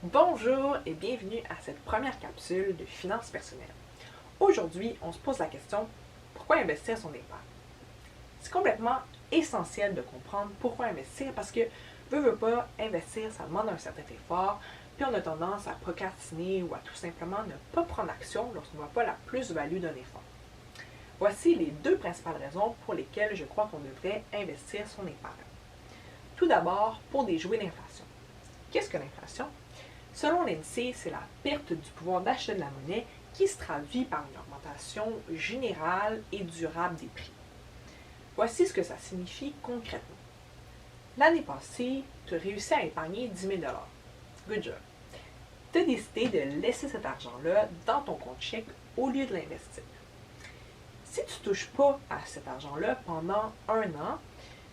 Bonjour et bienvenue à cette première capsule de finances personnelles. Aujourd'hui, on se pose la question, pourquoi investir son épargne? C'est complètement essentiel de comprendre pourquoi investir parce que, veut pas, investir, ça demande un certain effort, puis on a tendance à procrastiner ou à tout simplement ne pas prendre action lorsqu'on ne voit pas la plus-value d'un effort. Voici les deux principales raisons pour lesquelles je crois qu'on devrait investir son épargne. Tout d'abord, pour déjouer l'inflation. Qu'est-ce que l'inflation? Selon l'INSEE, c'est la perte du pouvoir d'achat de la monnaie qui se traduit par une augmentation générale et durable des prix. Voici ce que ça signifie concrètement. L'année passée, tu as réussi à épargner 10 000 $. Good job. Tu as décidé de laisser cet argent-là dans ton compte chèque au lieu de l'investir. Si tu ne touches pas à cet argent-là pendant un an,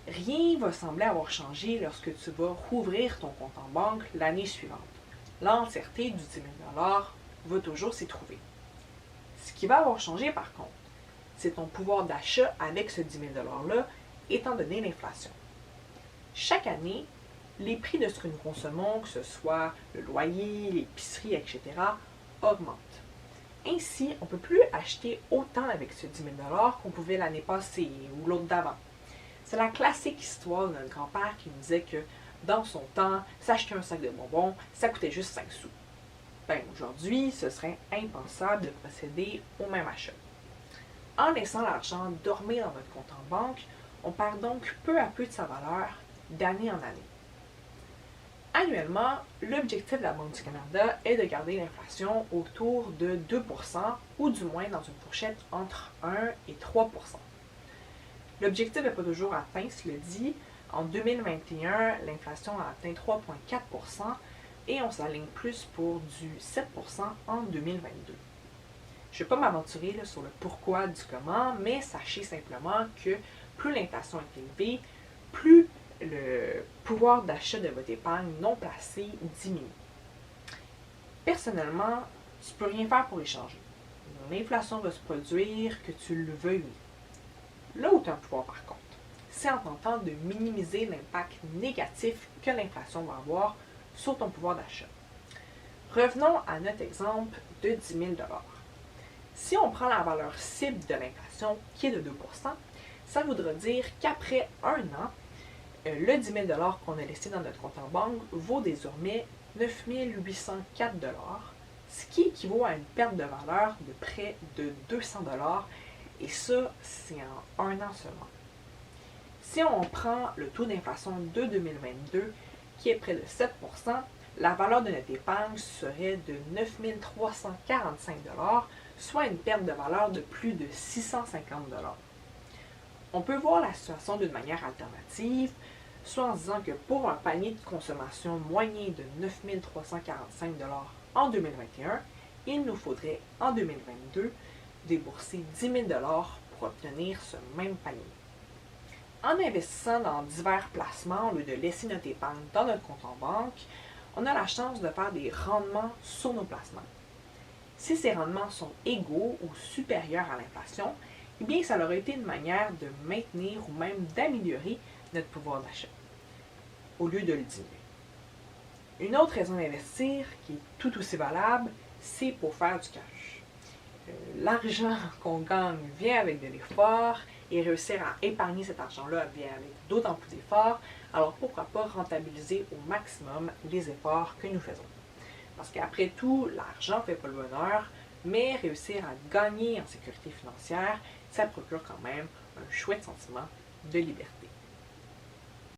rien ne va sembler avoir changé lorsque tu vas rouvrir ton compte en banque l'année suivante. L'entièreté du 10 000 $ va toujours s'y trouver. Ce qui va avoir changé par contre, c'est ton pouvoir d'achat avec ce 10 000 $-là, étant donné l'inflation. Chaque année, les prix de ce que nous consommons, que ce soit le loyer, l'épicerie, etc., augmentent. Ainsi, on ne peut plus acheter autant avec ce 10 000 $ qu'on pouvait l'année passée ou l'autre d'avant. C'est la classique histoire de notre grand-père qui nous disait que dans son temps, s'acheter un sac de bonbons, ça coûtait juste 5 sous. Aujourd'hui, ce serait impensable de procéder au même achat. En laissant l'argent dormir dans notre compte en banque, on perd donc peu à peu de sa valeur d'année en année. Annuellement, l'objectif de la Banque du Canada est de garder l'inflation autour de 2%, ou du moins dans une fourchette entre 1 et 3%. L'objectif n'est pas toujours atteint, cela dit. En 2021, l'inflation a atteint 3,4% et on s'aligne plus pour du 7% en 2022. Je ne vais pas m'aventurer sur le pourquoi du comment, mais sachez simplement que plus l'inflation est élevée, plus le pouvoir d'achat de votre épargne non placée diminue. Personnellement, tu ne peux rien faire pour les changer. L'inflation va se produire, que tu le veuilles ou non. Là où tu as un pouvoir par contre, c'est en tentant de minimiser l'impact négatif que l'inflation va avoir sur ton pouvoir d'achat. Revenons à notre exemple de 10 000 $. Si on prend la valeur cible de l'inflation, qui est de 2%, ça voudra dire qu'après un an, le 10 000 $ qu'on a laissé dans notre compte en banque vaut désormais 9 804 $, ce qui équivaut à une perte de valeur de près de 200 $, et ça, c'est en un an seulement. Si on prend le taux d'inflation de 2022, qui est près de 7%, la valeur de notre épargne serait de 9 345 $, soit une perte de valeur de plus de 650 $. On peut voir la situation d'une manière alternative, soit en se disant que pour un panier de consommation moyen de 9 345 $ en 2021, il nous faudrait en 2022 débourser 10 000 $ pour obtenir ce même panier. En investissant dans divers placements, au lieu de laisser notre épargne dans notre compte en banque, on a la chance de faire des rendements sur nos placements. Si ces rendements sont égaux ou supérieurs à l'inflation, eh bien, ça aurait été une manière de maintenir ou même d'améliorer notre pouvoir d'achat, au lieu de le diminuer. Une autre raison d'investir, qui est tout aussi valable, c'est pour faire du cash. L'argent qu'on gagne vient avec de l'effort et réussir à épargner cet argent-là vient avec d'autant plus d'efforts, alors pourquoi pas rentabiliser au maximum les efforts que nous faisons. Parce qu'après tout, l'argent ne fait pas le bonheur, mais réussir à gagner en sécurité financière, ça procure quand même un chouette sentiment de liberté.